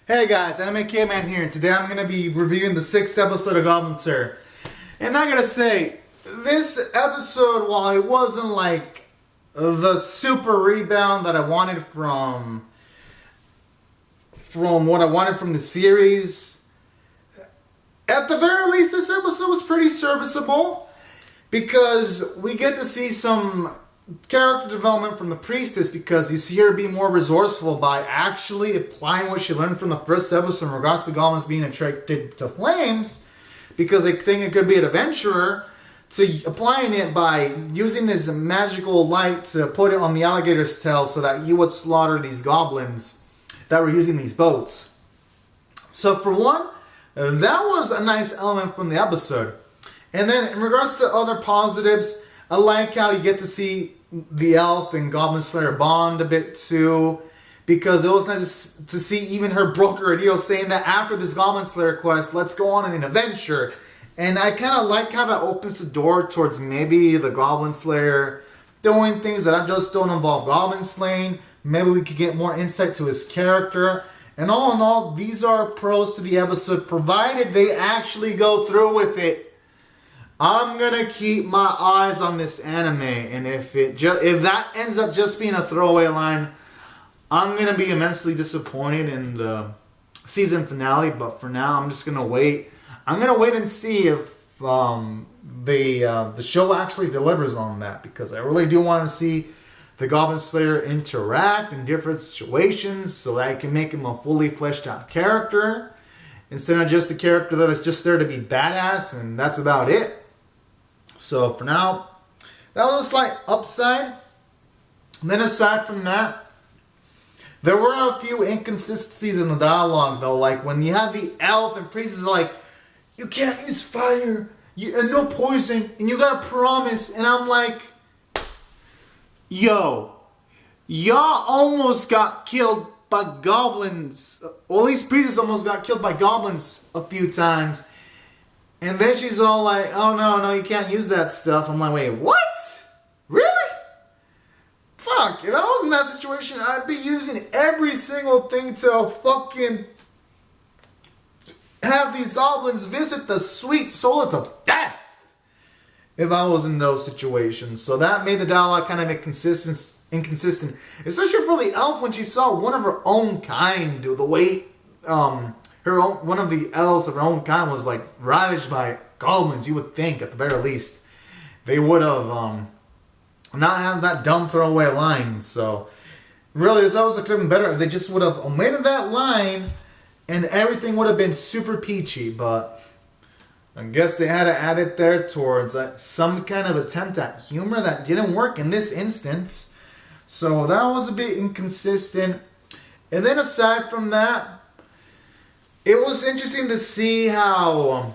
Hey guys, Anime K-Man here, and today I'm going to be reviewing the 6th episode of Goblin. And I gotta say, this episode, while it wasn't like the super rebound that I wanted from what I wanted from the series, at the very least this episode was pretty serviceable, because we get to see some character development from the priestess, because you see her be more resourceful by actually applying what she learned from the first episode in regards to goblins being attracted to flames, because they think it could be an adventurer, to applying it by using this magical light to put it on the alligator's tail so that he would slaughter these goblins that were using these boats. So for one, that was a nice element from the episode. And then in regards to other positives, I like how you get to see the elf and Goblin Slayer bond a bit too, because it was nice to see even her broker a deal saying that after this Goblin Slayer quest, let's go on an adventure. And I kind of like how that opens the door towards maybe the Goblin Slayer doing things that just don't involve goblin slaying. Maybe we could get more insight to his character. And all in all, these are pros to the episode, provided they actually go through with it. I'm gonna keep my eyes on this anime, and if that ends up just being a throwaway line, I'm gonna be immensely disappointed in the season finale. But for now, I'm just gonna wait. I'm gonna wait and see if the show actually delivers on that, because I really do want to see the Goblin Slayer interact in different situations, so that I can make him a fully fleshed out character instead of just a character that is just there to be badass and that's about it. So for now, that was a slight upside. And then aside from that, there were a few inconsistencies in the dialogue though. Like when you had the elf and priestess like, you can't use fire, and no poison, and you gotta promise. And I'm like, yo, y'all almost got killed by goblins. Or at least priestess almost got killed by goblins a few times. And then she's all like, oh no, you can't use that stuff. I'm like, wait, what? Really? Fuck, if I was in that situation, I'd be using every single thing to fucking have these goblins visit the sweet solace of death. If I was in those situations. So that made the dialogue kind of inconsistent. Especially for the elf when she saw one of her own kind. The way one of the elves of her own kind was like ravaged by goblins. You would think at the very least they would have not have that dumb throwaway line. So really this episode could have been better if they just would have omitted that line and everything would have been super peachy. But I guess they had to add it there towards some kind of attempt at humor that didn't work in this instance. So that was a bit inconsistent. And then aside from that, it was interesting to see how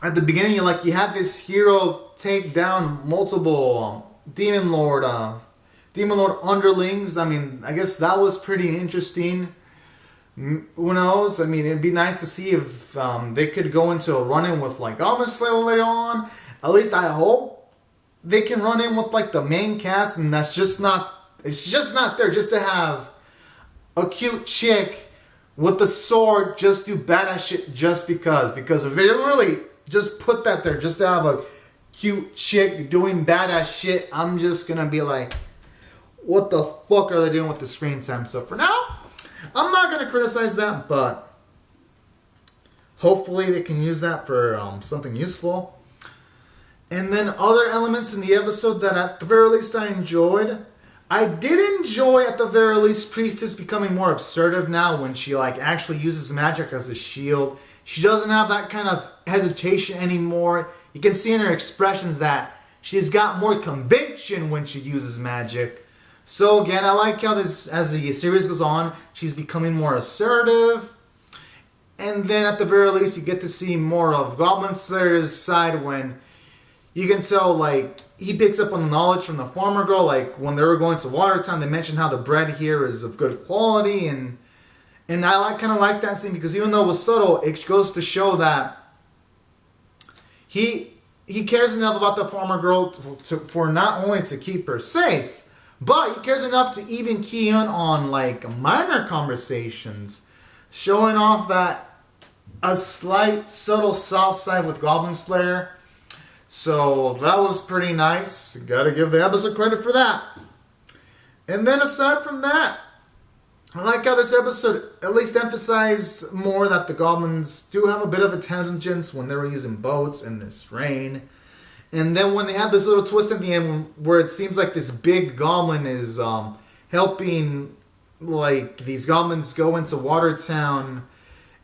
at the beginning, you had this hero take down multiple demon lord underlings. I mean, I guess that was pretty interesting. Who knows? I mean, it'd be nice to see if they could go into a run-in with like Goblin Slayer later on. At least I hope they can run in with like the main cast, and it's just not there just to have a cute chick with the sword just do badass shit just because. Because if they really just put that there just to have a cute chick doing badass shit, I'm just gonna be like, what the fuck are they doing with the screen time? So for now, I'm not gonna criticize that, but hopefully they can use that for something useful. And then other elements in the episode that at the very least I enjoyed. I did enjoy at the very least Priestess becoming more assertive now when she like actually uses magic as a shield. She doesn't have that kind of hesitation anymore. You can see in her expressions that she's got more conviction when she uses magic. So again, I like how this, as the series goes on, she's becoming more assertive. And then at the very least, you get to see more of Goblin Slayer's side when you can tell, like, he picks up on the knowledge from the farmer girl. Like, when they were going to Watertown, they mentioned how the bread here is of good quality. And I kind of like that scene because even though it was subtle, it goes to show that he cares enough about the farmer girl for not only to keep her safe, but he cares enough to even key in on, like, minor conversations. showing off that a slight, subtle soft side with Goblin Slayer. So that was pretty nice. Gotta give the episode credit for that. And then aside from that, I like how this episode at least emphasized more that the goblins do have a bit of intelligence when they were using boats in this rain. And then when they have this little twist at the end where it seems like this big goblin is helping like these goblins go into Watertown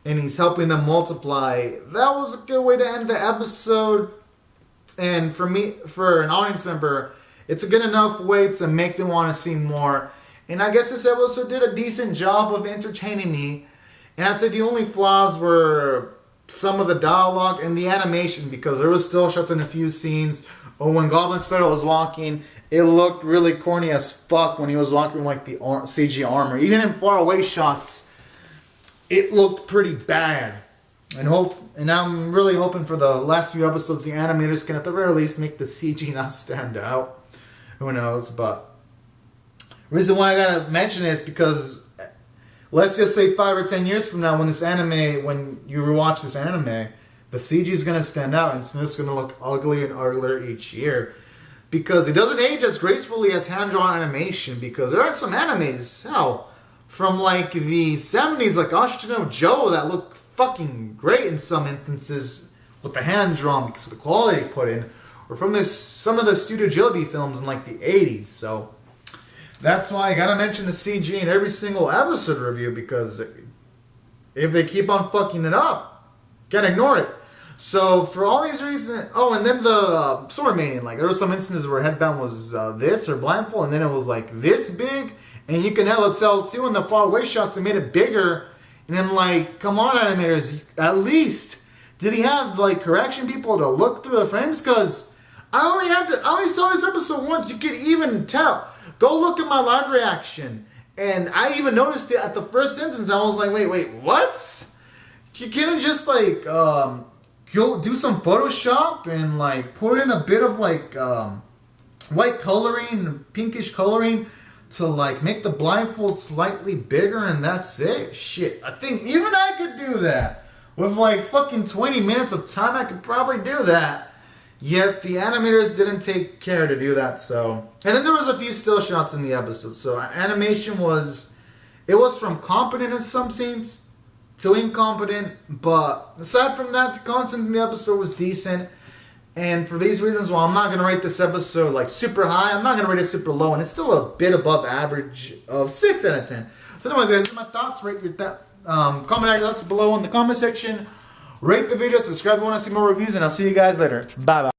and he's helping them multiply. That was a good way to end the episode. And for me, for an audience member, it's a good enough way to make them want to see more. And I guess this episode did a decent job of entertaining me. And I'd say the only flaws were some of the dialogue and the animation, because there was still shots in a few scenes. Or when Goblin Slayer was walking, it looked really corny as fuck when he was walking like the CG armor. Even in far away shots, it looked pretty bad. And I'm really hoping for the last few episodes the animators can at the very least make the CG not stand out. Who knows, but the reason why I gotta mention it is because let's just say 5 or 10 years from now when you rewatch this anime, the CG is gonna stand out and it's just gonna look ugly and uglier each year. Because it doesn't age as gracefully as hand-drawn animation, because there are some animes, hell, from like the 70s, like Ashton Joe, that look fucking great in some instances with the hand drawn because of the quality they put in, or from some of the Studio Ghibli films in like the 80s. So that's why I gotta mention the CG in every single episode review, because if they keep on fucking it up, can't ignore it. So for all these reasons, and then the sword mating, like there were some instances where headband was this or blindfold, and then it was like this big, and you can tell too in the far away shots they made it bigger. And I'm like, come on, animators, at least did he have like correction people to look through the frames? Because I only saw this episode once. You could even tell. Go look at my live reaction, and I even noticed it at the first instance. I was like, wait, what? You couldn't just like go do some Photoshop and like put in a bit of like white coloring, pinkish coloring, to like make the blindfold slightly bigger, and that's it? Shit, I think even I could do that. With like fucking 20 minutes of time, I could probably do that. Yet the animators didn't take care to do that, so. And then there was a few still shots in the episode. So animation was from competent in some scenes to incompetent. But aside from that, the content in the episode was decent. And for these reasons, while I'm not going to rate this episode like super high, I'm not going to rate it super low, and it's still a bit above average of 6 out of 10. So anyways, guys, these are my thoughts. Rate your comment your thoughts below in the comment section. Rate the video, subscribe if you want to see more reviews, and I'll see you guys later. Bye-bye.